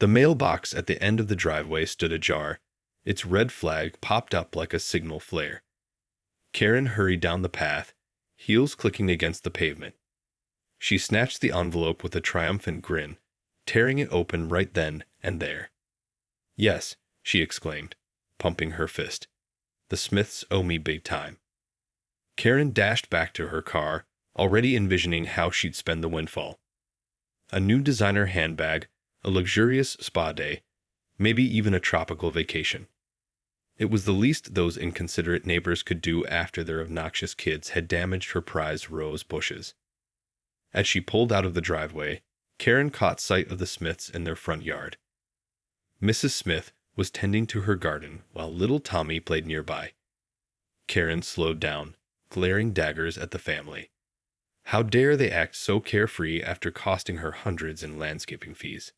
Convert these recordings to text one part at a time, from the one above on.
The mailbox at the end of the driveway stood ajar. Its red flag popped up like a signal flare. Karen hurried down the path, heels clicking against the pavement. She snatched the envelope with a triumphant grin, tearing it open right then and there. "Yes," she exclaimed, pumping her fist. "The Smiths owe me big time." Karen dashed back to her car, already envisioning how she'd spend the windfall. A new designer handbag, a luxurious spa day, maybe even a tropical vacation. It was the least those inconsiderate neighbors could do after their obnoxious kids had damaged her prized rose bushes. As she pulled out of the driveway, Karen caught sight of the Smiths in their front yard. Mrs. Smith was tending to her garden while little Tommy played nearby. Karen slowed down, glaring daggers at the family. How dare they act so carefree after costing her hundreds in landscaping fees?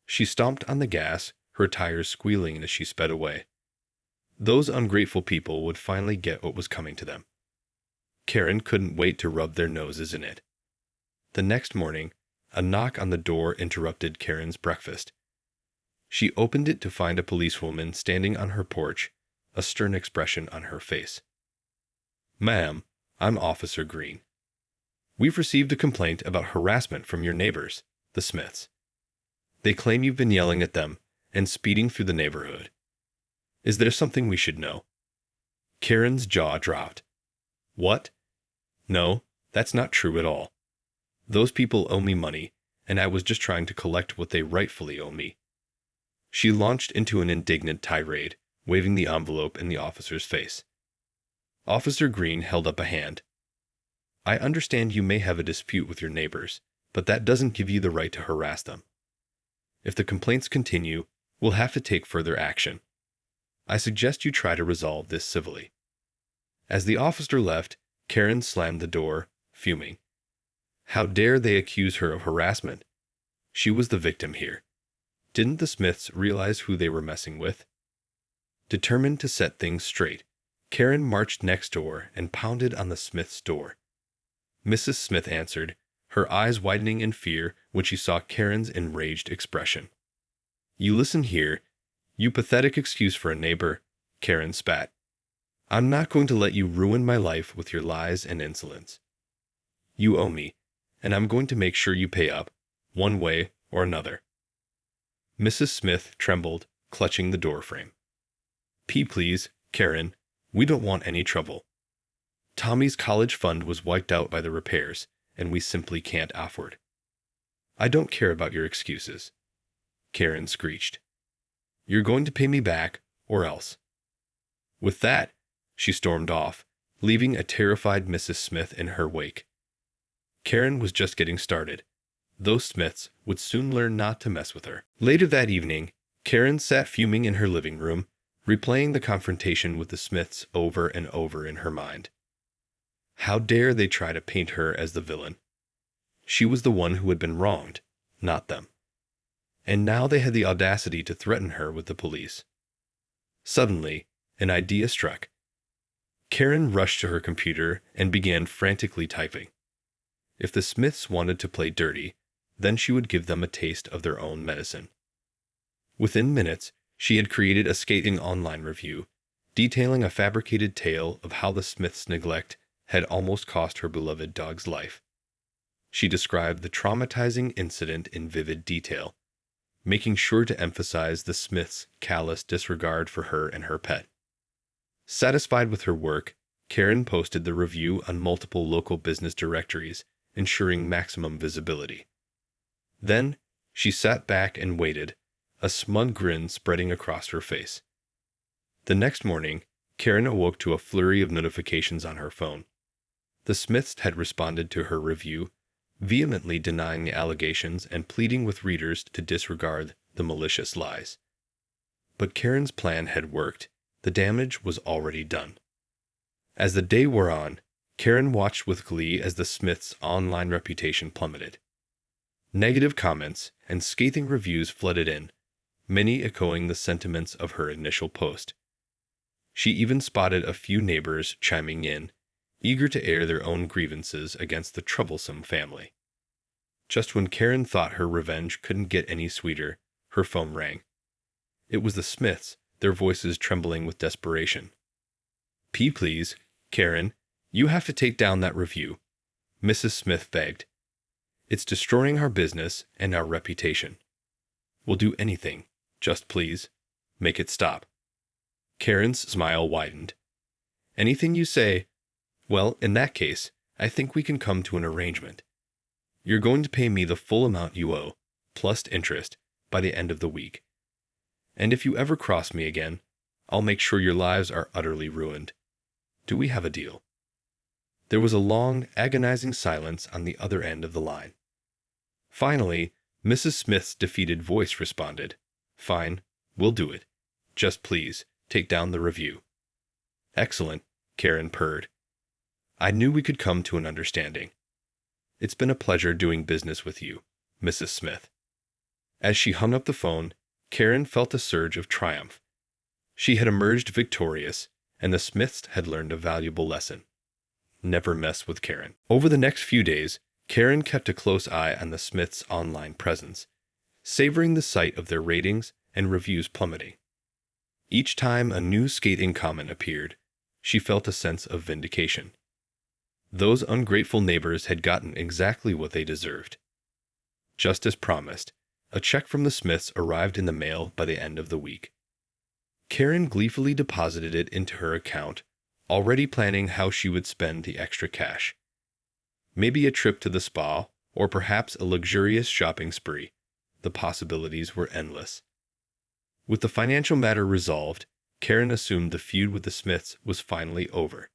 She stomped on the gas, her tires squealing as she sped away. Those ungrateful people would finally get what was coming to them. Karen couldn't wait to rub their noses in it. The next morning, a knock on the door interrupted Karen's breakfast. She opened it to find a policewoman standing on her porch, a stern expression on her face. "Ma'am, I'm Officer Green. We've received a complaint about harassment from your neighbors, the Smiths. They claim you've been yelling at them and speeding through the neighborhood. Is there something we should know?" Karen's jaw dropped. "What? No, that's not true at all. Those people owe me money, and I was just trying to collect what they rightfully owe me." She launched into an indignant tirade, waving the envelope in the officer's face. Officer Green held up a hand. "I understand you may have a dispute with your neighbors, but that doesn't give you the right to harass them. If the complaints continue, we'll have to take further action. I suggest you try to resolve this civilly." As the officer left, Karen slammed the door, fuming. How dare they accuse her of harassment? She was the victim here. Didn't the Smiths realize who they were messing with? Determined to set things straight, Karen marched next door and pounded on the Smiths' door. Mrs. Smith answered, her eyes widening in fear when she saw Karen's enraged expression. "You listen here, you pathetic excuse for a neighbor," Karen spat. "I'm not going to let you ruin my life with your lies and insolence. You owe me, and I'm going to make sure you pay up, one way or another." Mrs. Smith trembled, clutching the doorframe. Please, Karen, we don't want any trouble. Tommy's college fund was wiped out by the repairs, and we simply can't afford." "I don't care about your excuses," Karen screeched. "You're going to pay me back, or else." With that, she stormed off, leaving a terrified Mrs. Smith in her wake. Karen was just getting started. Those Smiths would soon learn not to mess with her. Later that evening, Karen sat fuming in her living room, replaying the confrontation with the Smiths over and over in her mind. How dare they try to paint her as the villain? She was the one who had been wronged, not them. And now they had the audacity to threaten her with the police. Suddenly, an idea struck. Karen rushed to her computer and began frantically typing. If the Smiths wanted to play dirty, then she would give them a taste of their own medicine. Within minutes, she had created a scathing online review, detailing a fabricated tale of how the Smiths' neglect had almost cost her beloved dog's life. She described the traumatizing incident in vivid detail, making sure to emphasize the Smiths' callous disregard for her and her pet. Satisfied with her work, Karen posted the review on multiple local business directories, ensuring maximum visibility. Then, she sat back and waited, a smug grin spreading across her face. The next morning, Karen awoke to a flurry of notifications on her phone. The Smiths had responded to her review, vehemently denying the allegations and pleading with readers to disregard the malicious lies. But Karen's plan had worked. The damage was already done. As the day wore on, Karen watched with glee as the Smiths' online reputation plummeted. Negative comments and scathing reviews flooded in, many echoing the sentiments of her initial post. She even spotted a few neighbors chiming in, eager to air their own grievances against the troublesome family. Just when Karen thought her revenge couldn't get any sweeter, Her phone rang. It was the Smiths, their voices trembling with desperation. Please, Karen, you have to take down that review," Mrs. Smith begged. "It's destroying our business and our reputation. We'll do anything. Just please, make it stop." Karen's smile widened. "Anything you say. Well, in that case, I think we can come to an arrangement. You're going to pay me the full amount you owe, plus interest, by the end of the week. And if you ever cross me again, I'll make sure your lives are utterly ruined. Do we have a deal?" There was a long, agonizing silence on the other end of the line. Finally, Mrs. Smith's defeated voice responded, "Fine, we'll do it. Just please, take down the review." "Excellent," Karen purred. "I knew we could come to an understanding. It's been a pleasure doing business with you, Mrs. Smith." As she hung up the phone, Karen felt a surge of triumph. She had emerged victorious, and the Smiths had learned a valuable lesson. Never mess with Karen. Over the next few days, Karen kept a close eye on the Smiths' online presence, savoring the sight of their ratings and reviews plummeting. Each time a new scathing comment appeared, she felt a sense of vindication. Those ungrateful neighbors had gotten exactly what they deserved. Just as promised, a check from the Smiths arrived in the mail by the end of the week. Karen gleefully deposited it into her account, already planning how she would spend the extra cash. Maybe a trip to the spa, or perhaps a luxurious shopping spree. The possibilities were endless. With the financial matter resolved, Karen assumed the feud with the Smiths was finally over.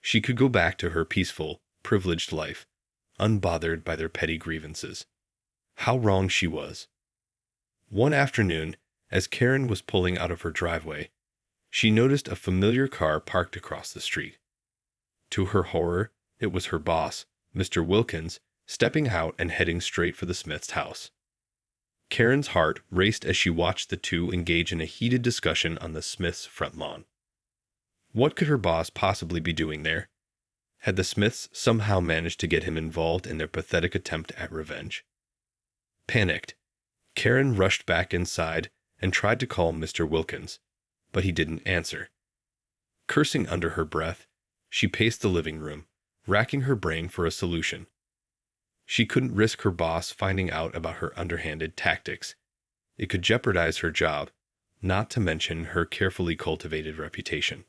She could go back to her peaceful, privileged life, unbothered by their petty grievances. How wrong she was. One afternoon, as Karen was pulling out of her driveway, she noticed a familiar car parked across the street. To her horror, it was her boss, Mr. Wilkins, stepping out and heading straight for the Smiths' house. Karen's heart raced as she watched the two engage in a heated discussion on the Smiths' front lawn. What could her boss possibly be doing there? Had the Smiths somehow managed to get him involved in their pathetic attempt at revenge? Panicked, Karen rushed back inside and tried to call Mr. Wilkins, but he didn't answer. Cursing under her breath, she paced the living room, racking her brain for a solution. She couldn't risk her boss finding out about her underhanded tactics. It could jeopardize her job, not to mention her carefully cultivated reputation.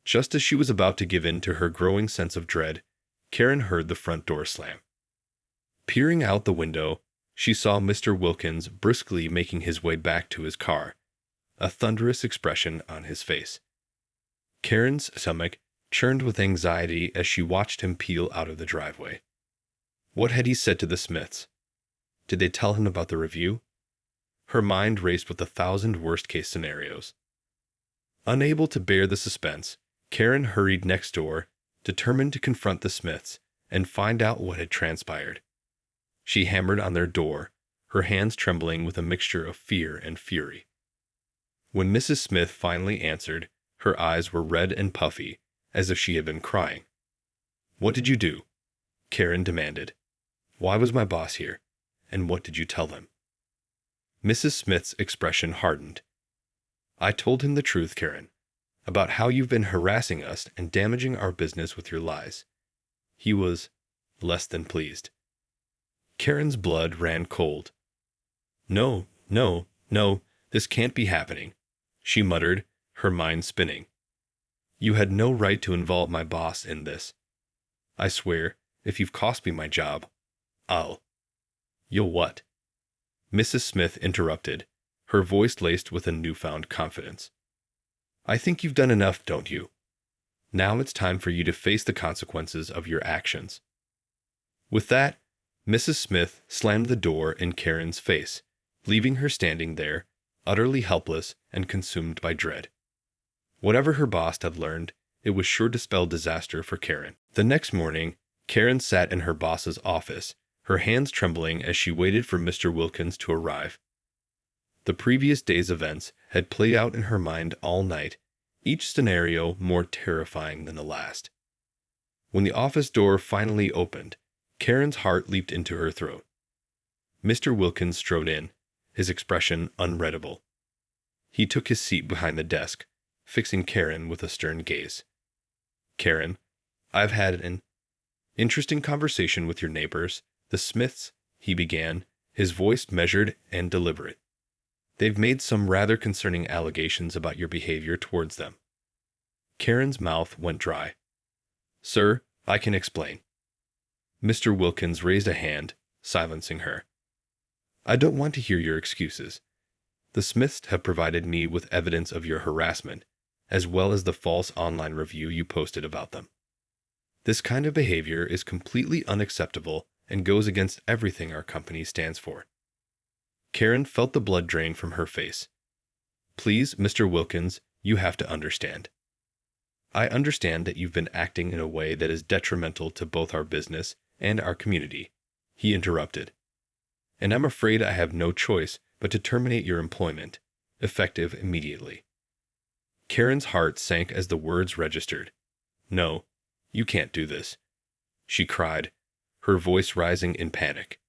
Just as she was about to give in to her growing sense of dread, Karen heard the front door slam. Peering out the window, she saw Mr. Wilkins briskly making his way back to his car, a thunderous expression on his face. Karen's stomach churned with anxiety as she watched him peel out of the driveway. What had he said to the Smiths? Did they tell him about the review? Her mind raced with 1,000 worst-case scenarios. Unable to bear the suspense, Karen hurried next door, determined to confront the Smiths and find out what had transpired. She hammered on their door, her hands trembling with a mixture of fear and fury. When Mrs. Smith finally answered, her eyes were red and puffy, as if she had been crying. "What did you do?" Karen demanded. "Why was my boss here? And what did you tell them?" Mrs. Smith's expression hardened. "I told him the truth, Karen, about how you've been harassing us and damaging our business with your lies. He was less than pleased." Karen's blood ran cold. No, this can't be happening," she muttered, her mind spinning. "You had no right to involve my boss in this. I swear, if you've cost me my job, You'll what?" Mrs. Smith interrupted, her voice laced with a newfound confidence. "I think you've done enough, don't you? Now it's time for you to face the consequences of your actions." With that, Mrs. Smith slammed the door in Karen's face, leaving her standing there, utterly helpless and consumed by dread. Whatever her boss had learned, it was sure to spell disaster for Karen. The next morning, Karen sat in her boss's office, her hands trembling as she waited for Mr. Wilkins to arrive. The previous day's events had played out in her mind all night, each scenario more terrifying than the last. When the office door finally opened, Karen's heart leaped into her throat. Mr. Wilkins strode in, his expression unreadable. He took his seat behind the desk, fixing Karen with a stern gaze. Karen, I've had an interesting conversation with your neighbors, the Smiths, he began, his voice measured and deliberate. They've made some rather concerning allegations about your behavior towards them. Karen's mouth went dry. Sir, I can explain. Mr. Wilkins raised a hand, silencing her. I don't want to hear your excuses. The Smiths have provided me with evidence of your harassment, as well as the false online review you posted about them. This kind of behavior is completely unacceptable and goes against everything our company stands for. Karen felt the blood drain from her face. Please, Mr. Wilkins, you have to understand. I understand that you've been acting in a way that is detrimental to both our business and our community, he interrupted. And I'm afraid I have no choice but to terminate your employment, effective immediately. Karen's heart sank as the words registered. No, you can't do this, she cried, her voice rising in panic.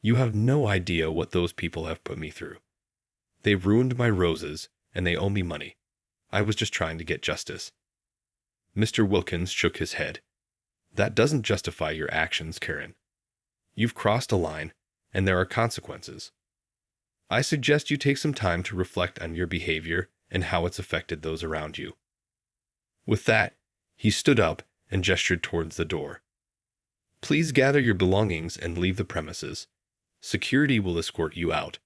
You have no idea what those people have put me through. They ruined my roses, and they owe me money. I was just trying to get justice. Mr. Wilkins shook his head. That doesn't justify your actions, Karen. You've crossed a line, and there are consequences. I suggest you take some time to reflect on your behavior and how it's affected those around you. With that, he stood up and gestured towards the door. Please gather your belongings and leave the premises. Security will escort you out.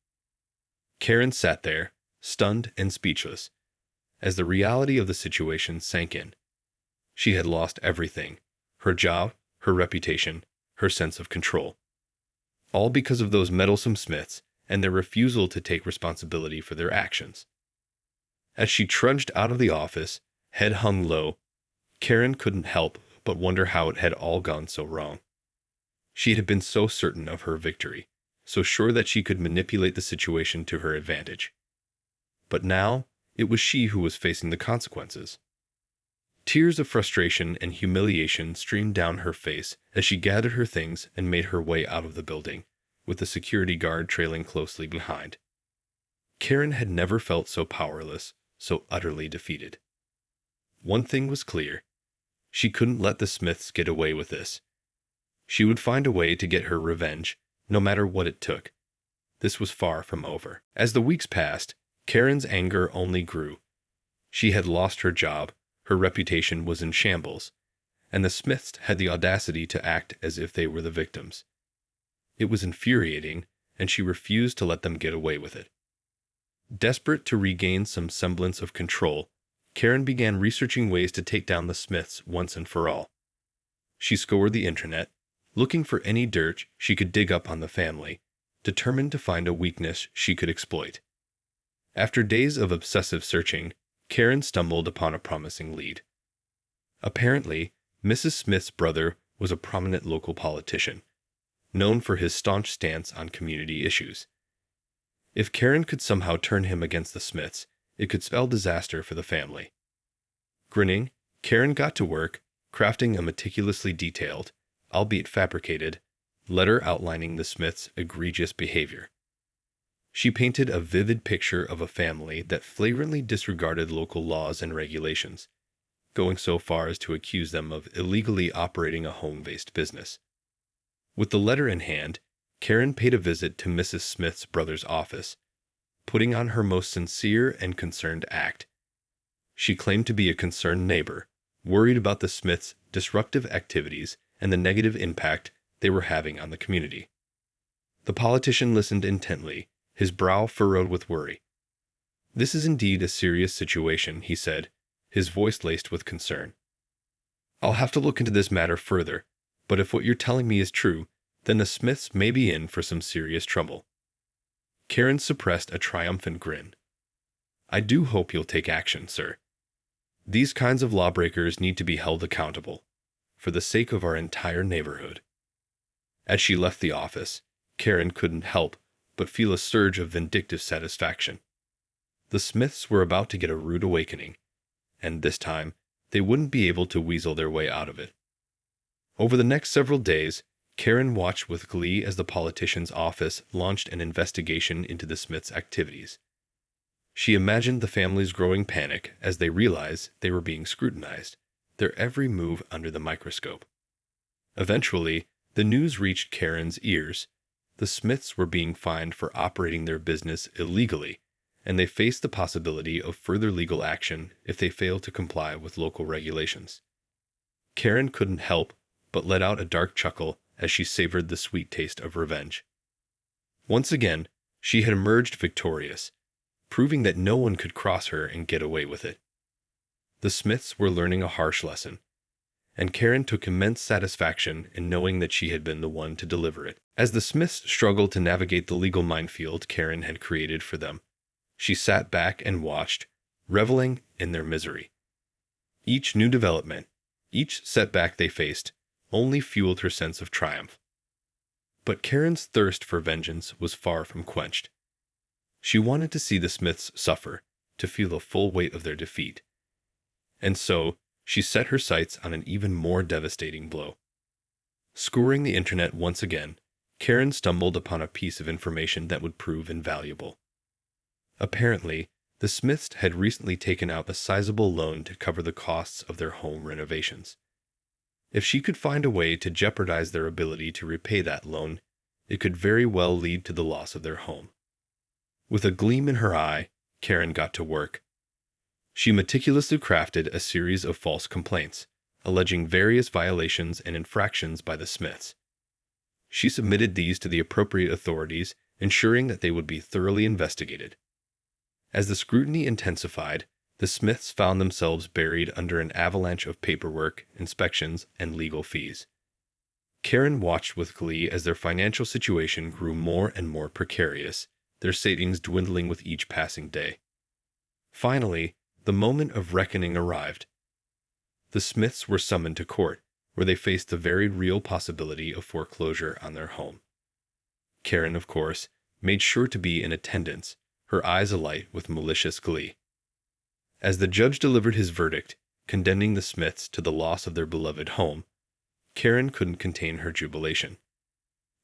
Karen sat there, stunned and speechless, as the reality of the situation sank in. She had lost everything, her job, her reputation, her sense of control. All because of those meddlesome Smiths and their refusal to take responsibility for their actions. As she trudged out of the office, head hung low, Karen couldn't help but wonder how it had all gone so wrong. She had been so certain of her victory, so sure that she could manipulate the situation to her advantage. But now, it was she who was facing the consequences. Tears of frustration and humiliation streamed down her face as she gathered her things and made her way out of the building, with the security guard trailing closely behind. Karen had never felt so powerless, so utterly defeated. One thing was clear. She couldn't let the Smiths get away with this. She would find a way to get her revenge, no matter what it took. This was far from over. As the weeks passed, Karen's anger only grew. She had lost her job, her reputation was in shambles, and the Smiths had the audacity to act as if they were the victims. It was infuriating, and she refused to let them get away with it. Desperate to regain some semblance of control, Karen began researching ways to take down the Smiths once and for all. She scoured the internet, looking for any dirt she could dig up on the family, determined to find a weakness she could exploit. After days of obsessive searching, Karen stumbled upon a promising lead. Apparently, Mrs. Smith's brother was a prominent local politician, known for his staunch stance on community issues. If Karen could somehow turn him against the Smiths, it could spell disaster for the family. Grinning, Karen got to work, crafting a meticulously detailed, albeit fabricated, letter outlining the Smiths' egregious behavior. She painted a vivid picture of a family that flagrantly disregarded local laws and regulations, going so far as to accuse them of illegally operating a home-based business. With the letter in hand, Karen paid a visit to Mrs. Smith's brother's office, putting on her most sincere and concerned act. She claimed to be a concerned neighbor, worried about the Smiths' disruptive activities and the negative impact they were having on the community. The politician listened intently, his brow furrowed with worry. This is indeed a serious situation, he said, his voice laced with concern. I'll have to look into this matter further, but if what you're telling me is true, then the Smiths may be in for some serious trouble. Karen suppressed a triumphant grin. I do hope you'll take action, sir. These kinds of lawbreakers need to be held accountable, for the sake of our entire neighborhood. As she left the office, Karen couldn't help but feel a surge of vindictive satisfaction. The Smiths were about to get a rude awakening, and this time they wouldn't be able to weasel their way out of it. Over the next several days, Karen watched with glee as the politician's office launched an investigation into the Smiths' activities. She imagined the family's growing panic as they realized they were being scrutinized, their every move under the microscope. Eventually, the news reached Karen's ears. The Smiths were being fined for operating their business illegally, and they faced the possibility of further legal action if they failed to comply with local regulations. Karen couldn't help but let out a dark chuckle as she savored the sweet taste of revenge. Once again, she had emerged victorious, proving that no one could cross her and get away with it. The Smiths were learning a harsh lesson, and Karen took immense satisfaction in knowing that she had been the one to deliver it. As the Smiths struggled to navigate the legal minefield Karen had created for them, she sat back and watched, reveling in their misery. Each new development, each setback they faced, only fueled her sense of triumph. But Karen's thirst for vengeance was far from quenched. She wanted to see the Smiths suffer, to feel the full weight of their defeat. And so, she set her sights on an even more devastating blow. Scouring the internet once again, Karen stumbled upon a piece of information that would prove invaluable. Apparently, the Smiths had recently taken out a sizable loan to cover the costs of their home renovations. If she could find a way to jeopardize their ability to repay that loan, it could very well lead to the loss of their home. With a gleam in her eye, Karen got to work. She meticulously crafted a series of false complaints, alleging various violations and infractions by the Smiths. She submitted these to the appropriate authorities, ensuring that they would be thoroughly investigated. As the scrutiny intensified, the Smiths found themselves buried under an avalanche of paperwork, inspections, and legal fees. Karen watched with glee as their financial situation grew more and more precarious, their savings dwindling with each passing day. Finally, the moment of reckoning arrived. The Smiths were summoned to court, where they faced the very real possibility of foreclosure on their home. Karen, of course, made sure to be in attendance, her eyes alight with malicious glee. As the judge delivered his verdict, condemning the Smiths to the loss of their beloved home, Karen couldn't contain her jubilation.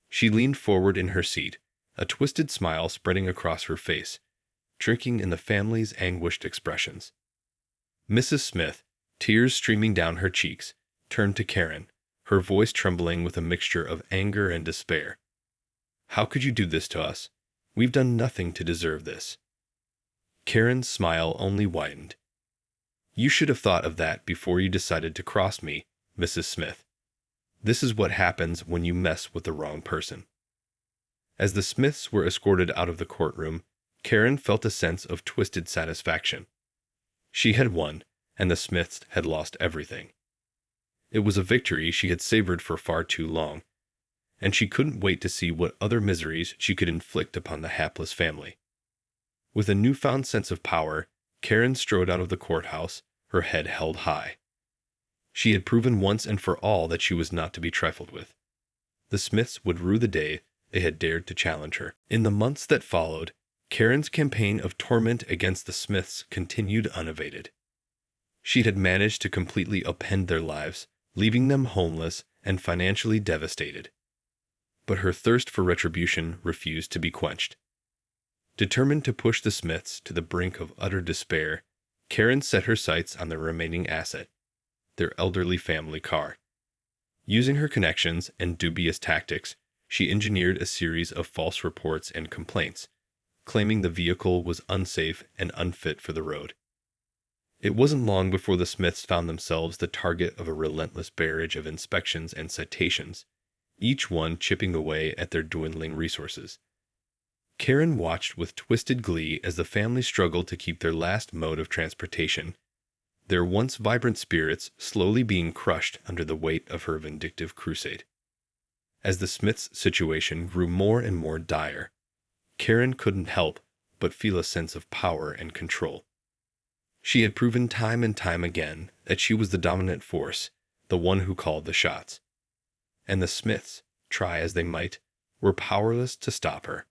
She leaned forward in her seat, a twisted smile spreading across her face, drinking in the family's anguished expressions. Mrs. Smith, tears streaming down her cheeks, turned to Karen, her voice trembling with a mixture of anger and despair. "How could you do this to us? We've done nothing to deserve this." Karen's smile only widened. "You should have thought of that before you decided to cross me, Mrs. Smith. This is what happens when you mess with the wrong person." As the Smiths were escorted out of the courtroom, Karen felt a sense of twisted satisfaction. She had won, and the Smiths had lost everything. It was a victory she had savored for far too long, and she couldn't wait to see what other miseries she could inflict upon the hapless family. With a newfound sense of power, Karen strode out of the courthouse, her head held high. She had proven once and for all that she was not to be trifled with. The Smiths would rue the day they had dared to challenge her. In the months that followed, Karen's campaign of torment against the Smiths continued unabated. She had managed to completely upend their lives, leaving them homeless and financially devastated. But her thirst for retribution refused to be quenched. Determined to push the Smiths to the brink of utter despair, Karen set her sights on their remaining asset, their elderly family car. Using her connections and dubious tactics, she engineered a series of false reports and complaints, claiming the vehicle was unsafe and unfit for the road. It wasn't long before the Smiths found themselves the target of a relentless barrage of inspections and citations, each one chipping away at their dwindling resources. Karen watched with twisted glee as the family struggled to keep their last mode of transportation, their once vibrant spirits slowly being crushed under the weight of her vindictive crusade. As the Smiths' situation grew more and more dire, Karen couldn't help but feel a sense of power and control. She had proven time and time again that she was the dominant force, the one who called the shots. And the Smiths, try as they might, were powerless to stop her.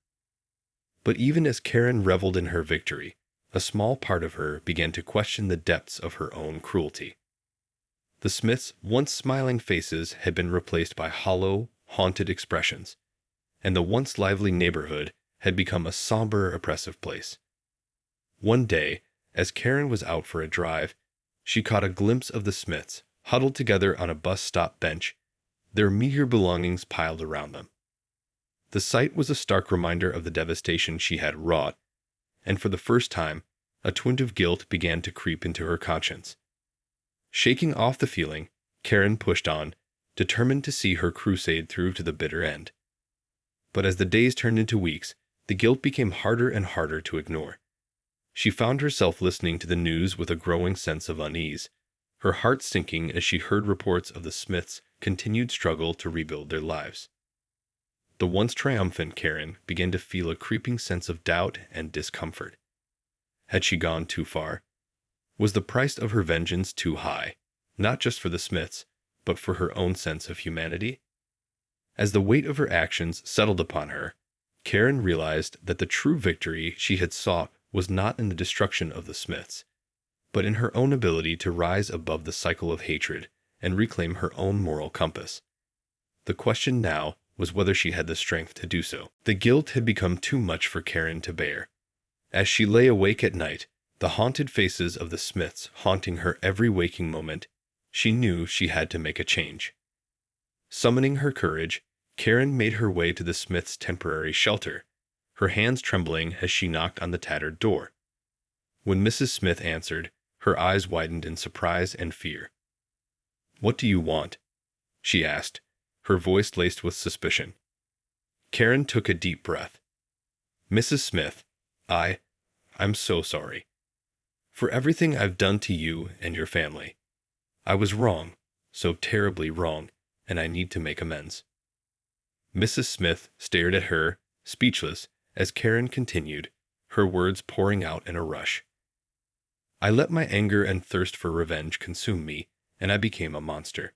But even as Karen reveled in her victory, a small part of her began to question the depths of her own cruelty. The Smiths' once smiling faces had been replaced by hollow, haunted expressions, and the once lively neighborhood had become a somber, oppressive place. One day, as Karen was out for a drive, she caught a glimpse of the Smiths, huddled together on a bus stop bench, their meager belongings piled around them. The sight was a stark reminder of the devastation she had wrought, and for the first time, a twinge of guilt began to creep into her conscience. Shaking off the feeling, Karen pushed on, determined to see her crusade through to the bitter end. But as the days turned into weeks, the guilt became harder and harder to ignore. She found herself listening to the news with a growing sense of unease, her heart sinking as she heard reports of the Smiths' continued struggle to rebuild their lives. The once triumphant Karen began to feel a creeping sense of doubt and discomfort. Had she gone too far? Was the price of her vengeance too high, not just for the Smiths, but for her own sense of humanity? As the weight of her actions settled upon her, Karen realized that the true victory she had sought was not in the destruction of the Smiths, but in her own ability to rise above the cycle of hatred and reclaim her own moral compass. The question now was whether she had the strength to do so. The guilt had become too much for Karen to bear. As she lay awake at night, the haunted faces of the Smiths haunting her every waking moment, she knew she had to make a change. Summoning her courage, Karen made her way to the Smiths' temporary shelter, her hands trembling as she knocked on the tattered door. When Mrs. Smith answered, her eyes widened in surprise and fear. "What do you want?" she asked, her voice laced with suspicion. Karen took a deep breath. "Mrs. Smith, I'm so sorry. For everything I've done to you and your family. I was wrong, so terribly wrong, and I need to make amends." Mrs. Smith stared at her, speechless, as Karen continued, her words pouring out in a rush. "I let my anger and thirst for revenge consume me, and I became a monster.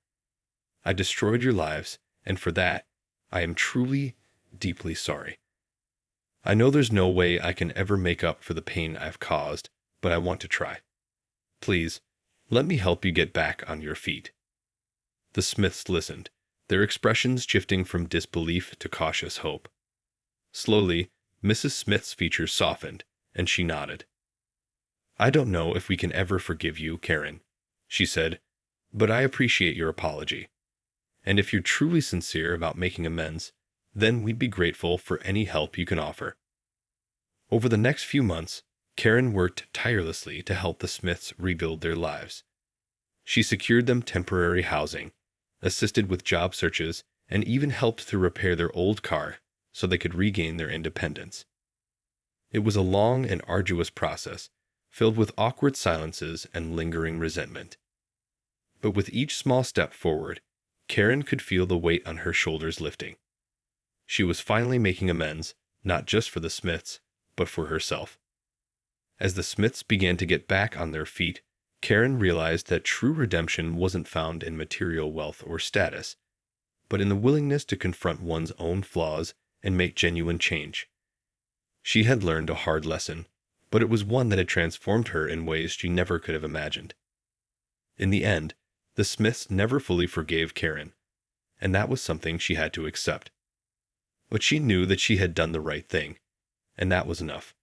I destroyed your lives, and for that, I am truly, deeply sorry. I know there's no way I can ever make up for the pain I've caused, but I want to try. Please, let me help you get back on your feet." The Smiths listened, their expressions shifting from disbelief to cautious hope. Slowly, Mrs. Smith's features softened, and she nodded. "I don't know if we can ever forgive you, Karen," she said, "but I appreciate your apology. And if you're truly sincere about making amends, then we'd be grateful for any help you can offer." Over the next few months, Karen worked tirelessly to help the Smiths rebuild their lives. She secured them temporary housing, assisted with job searches, and even helped to repair their old car so they could regain their independence. It was a long and arduous process, filled with awkward silences and lingering resentment. But with each small step forward, Karen could feel the weight on her shoulders lifting. She was finally making amends, not just for the Smiths, but for herself. As the Smiths began to get back on their feet, Karen realized that true redemption wasn't found in material wealth or status, but in the willingness to confront one's own flaws and make genuine change. She had learned a hard lesson, but it was one that had transformed her in ways she never could have imagined. In the end, the Smiths never fully forgave Karen, and that was something she had to accept. But she knew that she had done the right thing, and that was enough.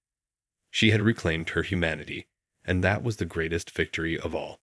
She had reclaimed her humanity, and that was the greatest victory of all.